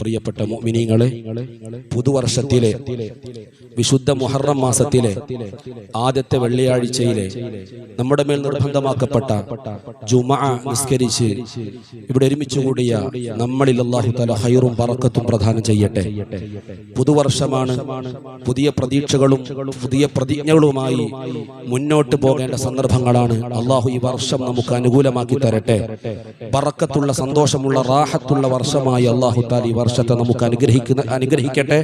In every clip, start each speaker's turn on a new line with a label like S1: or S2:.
S1: പ്രിയപ്പെട്ട മുഅ്മിനീങ്ങളെ, പുതുവർഷത്തിലെ വിശുദ്ധ മുഹറം മാസത്തിലെ ആദ്യത്തെ വെള്ളിയാഴ്ചയിലെ നമ്മുടെ മേൽ നിർബന്ധമാക്കപ്പെട്ട ജുമുഅ നിസ്കരിച്ച് ഇവിടെ ഒരുമിച്ച് കൂടിയ നമ്മളിൽ അല്ലാഹു തആല ഖൈറും ബറക്കത്തും പ്രദാനം ചെയ്യട്ടെ. പുതുവർഷമാണ്. പുതിയ പ്രതീക്ഷകളും പുതിയ പ്രതിജ്ഞകളുമായി മുന്നോട്ട് പോകേണ്ട സന്ദർഭങ്ങളാണ്. അല്ലാഹു ഈ വർഷം നമുക്ക് അനുകൂലമാക്കി തരട്ടെ. ബറക്കത്തുള്ള, സന്തോഷമുള്ള, റാഹത്തുള്ള വർഷമായി അല്ലാഹു തആല ഈ വർഷത്തെ നമുക്ക് അനുഗ്രഹിക്കട്ടെ.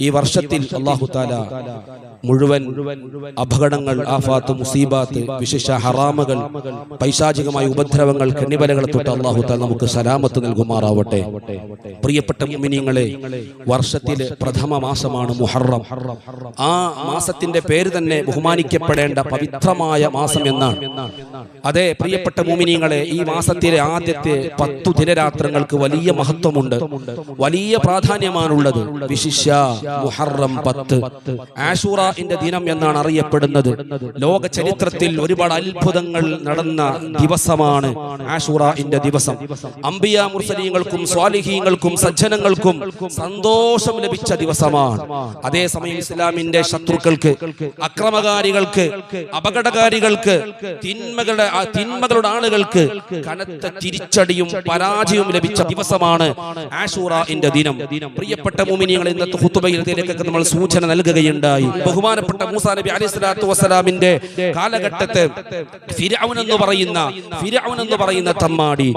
S1: ഈ വർഷത്തിൽ അല്ലാഹു തആല മുഴുവൻ അപകടങ്ങൾ, ആഫാത്ത്, മുസീബാത്ത്, വിശേഷ ഹറാമുകൾ, പൈശാചികമായ ഉപദ്രവങ്ങൾ, കെണിവലകൾ തൊട്ട് അല്ലാഹു തആല നമുക്ക് സലാമത്ത് നൽകുമാറാവട്ടെ. പ്രിയപ്പെട്ട മുഅ്മിനീങ്ങളെ, വർഷത്തിലെ പ്രഥമ മാസമാണ് മുഹറം. ആ മാസത്തിന്റെ പേര് തന്നെ ബഹുമാനിക്കപ്പെടേണ്ട പവിത്രമായ മാസം എന്നാണ്. അതെ പ്രിയപ്പെട്ട മുഅ്മിനീങ്ങളെ, ഈ മാസത്തിലെ ആദ്യത്തെ 10 ദിനരാത്രങ്ങൾക്ക് വലിയ മഹത്വമുണ്ട്, വലിയ പ്രാധാന്യമാണുള്ളത്. വിശിഷ്യ മുഹറം 10 ആശൂറയുടെ ദിനം എന്നാണ് അറിയപ്പെടുന്നത്. ലോക ചരിത്രത്തിൽ ഒരുപാട് അത്ഭുതങ്ങൾ നടന്ന ദിവസമാണ് ആശൂറയുടെ ദിവസം. അംബിയാ മുർസലീങ്ങൾക്കും സ്വാലിഹീങ്ങൾക്കും സജ്ജനങ്ങൾക്കും സന്തോഷം ലഭിച്ച ദിവസമാണ്. അതേസമയം ഇസ്ലാമിന്റെ ശത്രുക്കൾക്ക്, അക്രമകാരികൾക്ക്, അപകടകാരികൾക്ക്, തിന്മകളുടെ ആളുകൾക്ക് കനത്ത തിരിച്ചടിയും പരാജയവും ലഭിച്ച ദിവസമാണ് ആശൂറയുടെ ദിനം. പ്രിയപ്പെട്ട മുഅ്മിനീങ്ങളെ, ഇന്നത്തെ ഖുതുബയിൽ ഇതിലേക്കൊക്കെ നമ്മൾ സൂചന നൽകുകയുണ്ടായി. ബഹുമാനപ്പെട്ട മൂസാ നബി അലൈഹി സ്വലാത്തു വസ്സലാമിന്റെ കാലഘട്ടത്തെ ഫിർഔൻ എന്ന് പറയുന്ന തമ്മാടി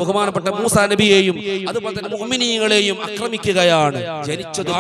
S1: ബഹുമാനപ്പെട്ട മൂസാ നബിയെയും അതുപോലെ തന്നെ മുഅ്മിനീങ്ങളെയും ആക്രമിക്കുകയാണ്. ജനിച്ചത്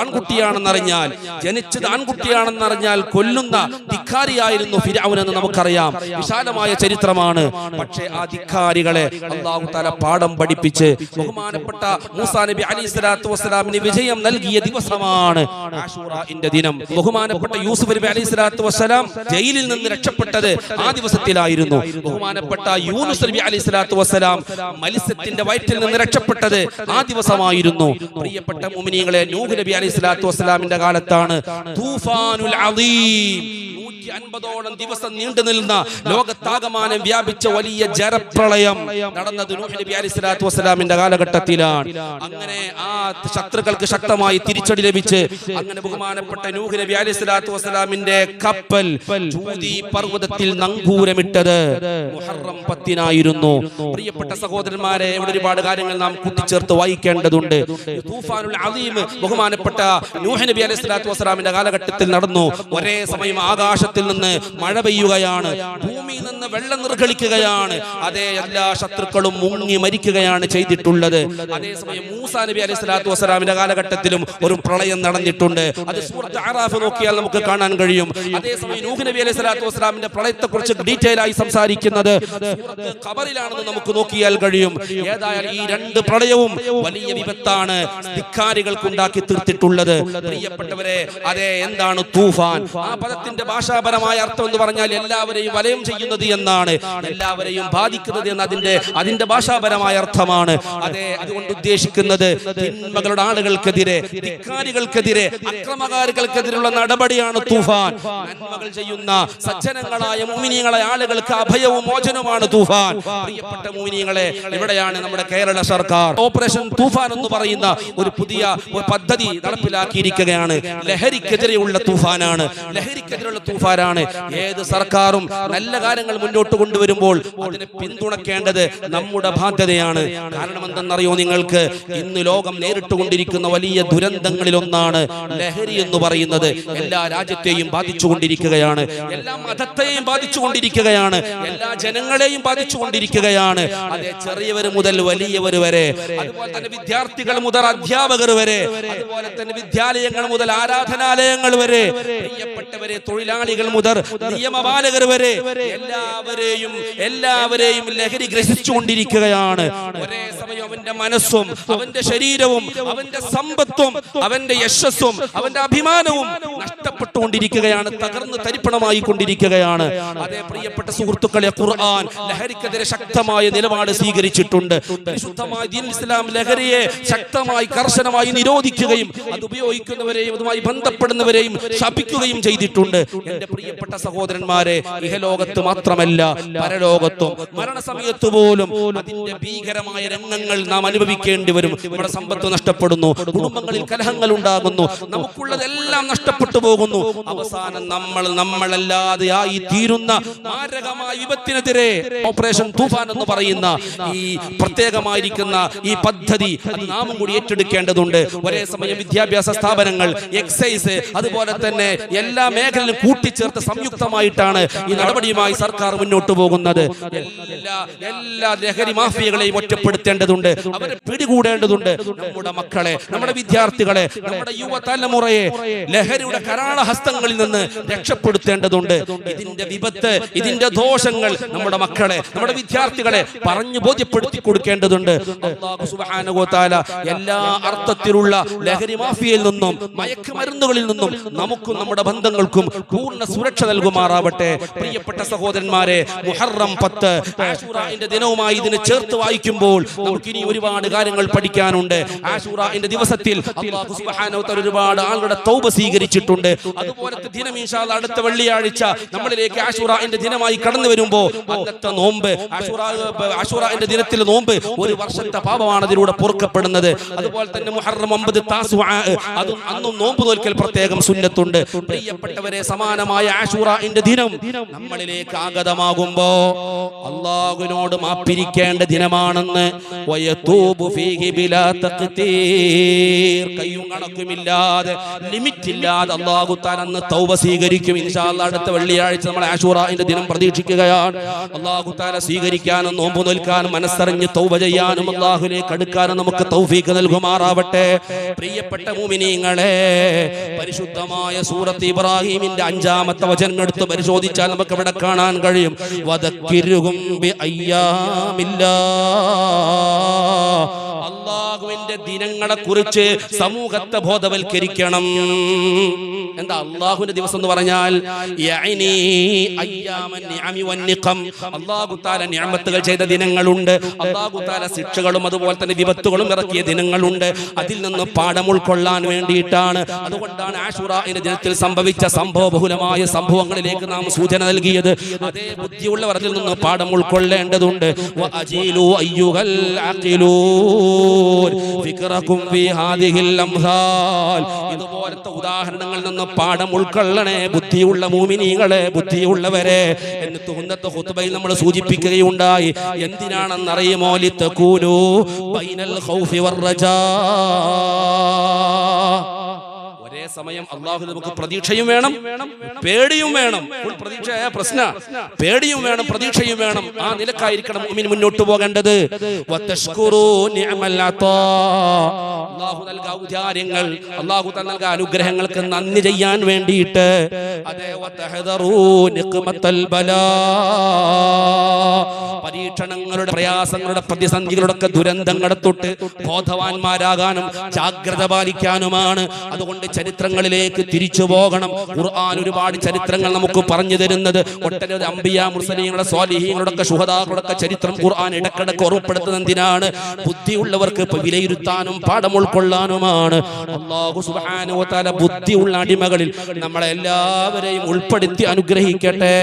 S1: ആൺകുട്ടിയാണെന്നറിഞ്ഞാൽ കൊല്ലുന്ന ധിക്കാരിയായിരുന്നു ഫിർഔൻ എന്ന് നമുക്കറിയാം. വിശാലമായ ചരിത്രമാണ്. പക്ഷേ ആ ധിക്കാരികളെ അല്ലാഹു തആല പാഠം പഠിപ്പിച്ച് ബഹുമാനപ്പെട്ട മൂസാ നബി അലൈഹി സ്വലാത്തു വസ്സലാമിന് വിജയം നൽകിയ ദിവസമാണ് ആശൂറയുടെ ദിനം. ബഹുമാനപ്പെട്ട യൂസുഫ് നബി അലൈഹി സ്വലാത്തു വസ്സലാം ജയിലിൽ നിന്ന് രക്ഷപ്പെട്ടത് ആ ദിവസത്തിലായിരുന്നു. ബഹുമാനപ്പെട്ട യൂനുസ് നബി അലൈഹി സ്വലാത്തു വസ്സലാം മത്സ്യത്തിന്റെ വയറ്റിൽ നിന്ന് രക്ഷപ്പെട്ടത് ആ ദിവസമായിരുന്നു. പ്രിയപ്പെട്ട മുഅ്മിനീങ്ങളെ, നൂഹ് നബി അലൈഹി സ്വലാത്തു വസ്സലാമിന്റെ കാലത്താണ് തൂഫാനുൽ അദീം, 150ഓളം ദിവസം നീണ്ടു നിൽക്കുന്ന, ലോകത്താകമാനം വ്യാപിച്ച വലിയ ജലപ്രളയം നടന്നത് നൂഹ് നബി അലൈഹി സ്വലാത്തു വസ്സലാമിന്റെ കാലഘട്ടത്തിലാണ്. അങ്ങനെ ആ ശത്രുക്കൾക്ക് ശക്തമായി തിരിച്ചടി ലഭിച്ച് അങ്ങനെ ബഹുമാനപ്പെട്ട നൂഹ് നബി അലൈഹി സ്വലാത്തു വസ്സലാമിന്റെ കപ്പൽ ജൂദി പർവ്വതത്തിൽ നങ്കൂരമിട്ടത് മുഹറം 10-നായിരുന്നു. പ്രിയപ്പെട്ട സഹോദരന്മാരെ, ഇവിടെ ഒരുപാട് കാര്യങ്ങൾ നാം കൂട്ടിച്ചേർത്ത് വായിക്കേണ്ടതുണ്ട്. തൂഫാനുൽ അദീം ബഹുമാനപ്പെട്ട നൂഹ് നബി അലൈഹി സ്വലാത്തു വസ്സലാമിന്റെ കാലഘട്ടത്തിൽ നടന്നു. ഒരേ സമയം ആകാശത്തിൽ നിന്ന് മഴ പെയ്യുകയാണ്, ഭൂമിയിൽ നിന്ന് വെള്ളം നിർഗളിക്കുകയാണ്. അതേ എല്ലാ ശത്രുക്കളും മുങ്ങി മരിക്കുകയാണ് ചെയ്തിട്ടുള്ളത്. അതേസമയം മൂസാ നബി അലൈഹി സ്വലാത്തു വസ്സലാമിന്റെ കാലഘട്ടത്തിലും ഒരു പ്രളയം നടന്നിട്ടുണ്ട്. അത് സൂറത്ത് അറാഫ് നോക്കിയാൽ നമുക്ക് കാണാൻ കഴിയും. അതേസമയം നൂഹ് നബി അലൈഹി സ്വലാത്തു വസ്സലാമിന്റെ പ്രളയത്തെക്കുറിച്ച് ഡീറ്റെയിൽ ആയി സംസാരിക്കുന്നത് സൂറത്ത് ഖബറിലാണെന്ന് നമുക്ക് നോക്കിയാൽ കഴിയും. ഏതായാലും ഈ 2 പ്രളയവും വലിയ വിപത്താണ് ധിക്കാരികൾക്ക് ഉണ്ടാക്കി തീർത്തിട്ടുള്ളത്. പ്രിയപ്പെട്ടവരെ, അതേ എന്താണ് തൂഫാൻ? ആ പദത്തിന്റെ ഭാഷാപരമായ അർത്ഥം എന്ന് പറഞ്ഞാൽ എല്ലാവരെയും വലയം ചെയ്യുന്നത് എന്നാണ്, എല്ലാവരെയും ബാധിക്കുന്നത് എന്ന് അതിന്റെ ഭാഷാപരമായ അർത്ഥമാണ്. അതെ, അതുകൊണ്ട് ഉദ്ദേശിക്കുന്നത് തിന്മകളുടെ ആളുകൾക്കെതിരെ, ധിക്കാരികൾക്കെതിരെ, അക്രമകാരികൾക്കെതിരെയുള്ള നടപടിയാണ് തൂഫാൻ. നന്മകൾ ചെയ്യുന്ന സജ്ജനങ്ങളായ മുഅ്മിനീങ്ങളായ ആളുകൾക്ക് അഭയവും മോചനവുമാണ് തൂഫാൻ. പ്രിയപ്പെട്ട മുഅ്മിനീങ്ങളെ, ഇവിടെയാണ് നമ്മുടെ കേരള സർക്കാർ ഓപ്പറേഷൻ തൂഫാൻ എന്ന് പറയുന്ന ഒരു പുതിയ പദ്ധതി നടപ്പിലാക്കിയിരിക്കുകയാണ്. ലഹരിക്കെതിരെയുള്ള തൂഫാനാണ്. ഏത് സർക്കാരും നല്ല കാര്യങ്ങൾ മുന്നോട്ട് കൊണ്ടുവരുമ്പോൾ അതിനെ പിന്തുണക്കേണ്ടത് നമ്മുടെ ബാധ്യതയാണ്. കാരണം എന്തെന്നറിയോ നിങ്ങൾക്ക്? ഇന്ന് ലോകം നേരിട്ടുകൊണ്ടിരിക്കുന്ന വലിയ ദുരന്തങ്ങളിലൊന്നാണ് ലഹരി എന്ന് പറയുന്നത്. എല്ലാ രാജ്യത്തെയും ബാധിച്ചുകൊണ്ടിരിക്കുകയാണ്, എല്ലാ മതത്തെയും ബാധിച്ചുകൊണ്ടിരിക്കുകയാണ്, എല്ലാ ജനങ്ങളെയും ബാധിച്ചുകൊണ്ടിരിക്കുകയാണ്. അതേ, ചെറിയവർ മുതൽ വലിയവർ വരെ, അതുപോലെ തന്നെ വിദ്യാർത്ഥികൾ മുതൽ അധ്യാപകർ വരെ, അതുപോലെ തന്നെ വിദ്യാലയങ്ങൾ മുതൽ ആരാധനാലയങ്ങൾ വരെ, പ്രിയപ്പെട്ടവരെ, തൊഴിലാളികൾ മുതൽ നിയമപാലകർ വരെ എല്ലാവരെയും ലഹരി ഗ്രസിച്ചുകൊണ്ടിരിക്കുകയാണ്. ഒരേ സമയം അവന്റെ മനസ്സും അവന്റെ ശരീരവും അവന്റെ സമ്പത്തും അവന്റെ യശസ്സും അവന്റെ അഭിമാനവും നഷ്ടപ്പെട്ടുകൊണ്ടിരിക്കുകയാണ്, തകർന്ന് തരിപ്പണമായി കൊണ്ടിരിക്കുകയാണ്. അതേ പ്രിയപ്പെട്ട സുഹൃത്തുക്കളെ, ഖുർആൻ ലഹരിക്കെതിരെ ശക്തമായ നിലപാട് സ്വീകരിച്ചിട്ടുണ്ട്. പരിശുദ്ധമായ ദീൻ ഇസ്ലാം ലഹരിയെ ശക്തമായി കർശനമായി നിരോധിക്കുകയും അത് ഉപയോഗിക്കുന്നവരെയും അതുമായി ബന്ധപ്പെടുന്നവരെയും ശപിക്കുകയും ചെയ്തിട്ടുണ്ട്. എന്റെ പ്രിയപ്പെട്ട സഹോദരന്മാരെ, ഇഹലോകത്ത് മാത്രമല്ല പരലോകത്തും മരണസമയത്ത് പോലും അതിന്റെ ഭീകരമായ രംഗങ്ങൾ നാം അനുഭവിക്കും. ജീവിക്കേണ്ടി വരും. നമ്മുടെ സമ്പത്ത് നഷ്ടപ്പെടുന്നു, കുടുംബങ്ങളിൽ കലഹങ്ങൾ ഉണ്ടാകുന്നു, നമുക്കുള്ളതെല്ലാം നഷ്ടപ്പെട്ടു പോകുന്നു. അവസാനം നമ്മളല്ലാതെയായി തീരുന്ന മാരകമായ വിപത്തിനെതിരെ ഓപ്പറേഷൻ തൂഫാൻ എന്ന് പറയുന്ന ഈ പ്രത്യേകമായിരിക്കുന്ന ഈ പദ്ധതി അത് നാമും കൂടി ഏറ്റെടുക്കേണ്ടതുണ്ട്. ഒരേ സമയം വിദ്യാഭ്യാസ സ്ഥാപനങ്ങൾ, എക്സൈസ്, അതുപോലെ തന്നെ എല്ലാ മേഖലയിലും കൂട്ടിച്ചേർത്ത് സംയുക്തമായിട്ടാണ് ഈ നടപടിയുമായി സർക്കാർ മുന്നോട്ട് പോകുന്നത്. എല്ലാ ലഹരി മാഫിയകളെയും ഒറ്റപ്പെടുത്തേണ്ടതുണ്ട്, അവരെ പിടികൂടേണ്ടതുണ്ട്. നമ്മുടെ മക്കളെ, നമ്മുടെ വിദ്യാർത്ഥികളെ, നമ്മുടെ യുവതലമുറയെ ലഹരിയുടെ കരാളഹസ്തങ്ങളിൽ നിന്ന് രക്ഷപ്പെടുത്തേണ്ടതുണ്ട്. ഇതിന്റെ വിപത്ത്, ഇതിന്റെ ദോഷങ്ങൾ നമ്മുടെ മക്കളെ, നമ്മുടെ വിദ്യാർത്ഥികളെ പറഞ്ഞു ബോധ്യപ്പെടുത്തി കൊടുക്കേണ്ടതുണ്ട്. അല്ലാഹു സുബ്ഹാനഹു വ തആല എല്ലാ അർത്ഥത്തിലുള്ള ലഹരി മാഫിയയിൽ നിന്നും മയക്കുമരുന്നുകളിൽ നിന്നും നമുക്കും നമ്മുടെ ബന്ധങ്ങൾക്കും പൂർണ്ണ സുരക്ഷ നൽകുമാറാവട്ടെ. പ്രിയപ്പെട്ട സഹോദരന്മാരെ, മുഹറം 10 ആശൂറയുടെ ദിനവുമായി ഇതിനെ ചേർത്ത് വായിക്കുമ്പോൾ നമുക്കിനി ഒരുപാട് കാര്യങ്ങൾ പഠിക്കാനുണ്ട്. ആശൂറയുടെ ദിവസത്തിൽ അല്ലാഹു സുബ്ഹാനഹു വ തആല ഒരുപാട് ആളുകളുടെ തൗബ സ്വീകരിച്ചിട്ടുണ്ട്. അതുപോലത്തെ ദിനം ഇൻഷാ അല്ലാഹ് അടുത്ത വെള്ളിയാഴ്ച നമ്മളിലേക്ക് ആശൂറയുടെ ദിനമായി കടന്നു വരുമ്പോൾ അന്നത്തെ നോമ്പ്, ആശൂറയുടെ ദിനത്തിലെ നോമ്പ് ഒരു വർഷത്തെ പാപമാണ് അതിലൂടെ പൊറുക്കപ്പെടുന്നത്. അതുപോലെ തന്നെ മുഹറം 9 താസുആ, അതും അന്നും നോമ്പ് നോൽക്കൽ പ്രത്യേകം സുന്നത്തുണ്ട്. പ്രിയപ്പെട്ടവരെ, സമാനമായ ആശൂറയുടെ ദിനം നമ്മളിലേക്ക് ആഗതമാകുമ്പോ അല്ലാഹുവിനോട് മാപ്പിരിക്കേണ്ട ദിനമാണെന്ന് വയതൂബു ഫീഹി ബിലാ തഖ്തീർ, കയ്യും കണക്കുമില്ലാതെ, ലിമിറ്റ് ഇല്ലാതെ അല്ലാഹു തആല അന്ന് തൗബ സ്വീകരിക്കും. ഇൻഷാ അല്ലാഹ് അടുത്ത വെള്ളിയാഴ്ച നമ്മൾ ആശൂറയുടെ ദിനം പ്രതീക്ഷിക്കുകയാണ്. അല്ലാഹു തആല സ്വീകരിക്കാനും നോമ്പ് നോൽക്കാനും മനസ്സറിഞ്ഞ് തൗബ ചെയ്യാനും അല്ലാഹുവിലേക്ക് അടുക്കാനും നമുക്ക് തൗഫീഖ് നൽകുമാറാവട്ടെ. പ്രിയപ്പെട്ട മുഅ്മിനീങ്ങളെ, പരിശുദ്ധമായ സൂറത്ത് ഇബ്രാഹീമിന്റെ 5-ാമത്തെ വചനം എടുത്ത് പരിശോധിച്ചാൽ നമുക്ക് ഇവിടെ കാണാൻ കഴിയും. വദക്കിറുഹും ബി അയ്യാമില്ലാഹ്, അല്ലാഹുവിന്റെ ദിനങ്ങളെ കുറിച്ച് സമൂഹത്തെ ബോധവൽക്കരിക്കണം. എന്താ അല്ലാഹുവിന്റെ ദിവസം എന്ന് പറഞ്ഞാൽ? യഅനി അയ്യാമൻ നിഅമി വന്നിഖം, അല്ലാഹു തആല നിഅമത്തുകൾ ചെയ്ത ദിനങ്ങളുണ്ട്, അല്ലാഹു തആല ശിക്ഷകളും അതുപോലെ തന്നെ വിപത്തുകളും ഇറക്കിയ ദിനങ്ങളുണ്ട്. അതിൽ നിന്ന് പാഠം ഉൾക്കൊള്ളാൻ വേണ്ടിയിട്ടാണ്. അതുകൊണ്ടാണ് ആശൂറയുടെ ദിനത്തിൽ സംഭവിച്ച സംഭവബഹുലമായ സംഭവങ്ങളിലേക്ക് നാം സൂചന നൽകിയത്. അതേ ബുദ്ധിയുള്ളവർ അതിൽ നിന്ന് പാഠം ഉൾക്കൊള്ളേണ്ടതുണ്ട്. വഅജീലു അയ്യുഹൽ അഖിലൂൻ ഫിക്റകും ഫീ ഹാദിഹിൽ അംസാൽ, ഇതുപോലത്തെ ഉദാഹരണങ്ങളിൽ നിന്ന് പാഠം ഉൾക്കൊള്ളണേ ബുദ്ധിയുള്ള മുഅ്മിനീങ്ങളെ, ബുദ്ധിയുള്ളവരെ എന്ന് ഇന്നത്തെ ഖുത്ബയിൽ നമ്മൾ സൂചിപ്പിക്കുകയുണ്ടായി. എന്തിനാണെന്നറിയുമോ? ലിതകൂനു ബൈനൽ ഖൗഫി വർ-റജാ, ഒരേ സമയം അല്ലാഹു നമുക്ക് പ്രതീക്ഷയും വേണം, പേടിയും വേണം. പ്രതീക്ഷയായ പ്രശ്ന, പേടിയും വേണം, പ്രതീക്ഷയും വേണം. ആ നിലക്കായിരിക്കണം മുഅ്മിൻ മുന്നോട്ട് പോകേണ്ടത്. വതഷ്കുറു നിഅമൽ അതാ, അല്ലാഹു നൽകിയ ഔദാര്യങ്ങൾ, അല്ലാഹു നൽകിയ അനുഗ്രഹങ്ങൾക്ക് നന്ദി ചെയ്യാൻ വേണ്ടിയിട്ട്. അതേ വതഹദറു നിഖ്മത്തൽ ബലാ, പരീക്ഷണങ്ങളുടെ, പ്രയാസങ്ങളുടെ, പ്രതിസന്ധികളുടെ ഒക്കെ ദുരന്തങ്ങളെ തൊട്ട് ബോധവാന്മാരാകാനും ജാഗ്രത പാലിക്കാനുമാണ്. അതുകൊണ്ട് ചരിത്രങ്ങളിലേക്ക് തിരിച്ചു പോകണം. ഖുർആൻ ഒരുപാട് ചരിത്രങ്ങൾ നമുക്ക് പറഞ്ഞു തരുന്നത്. ഒട്ടനവധി അംബിയാ, മുർസലീങ്ങളുടെ, സ്വാലിഹീങ്ങളുടെ ഒക്കെ, ശുഹദാക്കളുടെ ഒക്കെ ചരിത്രം ഖുർആൻ ഇടക്കിടക്ക് ഓർമ്മപ്പെടുത്തുന്നത് എന്തിനാണ്? ബുദ്ധിയുള്ളവർക്ക് വിലയിരുത്താനും പാഠം ഉൾക്കൊള്ളാനുമാണ്. അല്ലാഹു സുബ്ഹാനഹു വ തആല ബുദ്ധിയുള്ള അടിമകളിൽ നമ്മളെല്ലാവരെയും ഉൾപ്പെടുത്തി അനുഗ്രഹിക്കട്ടെ.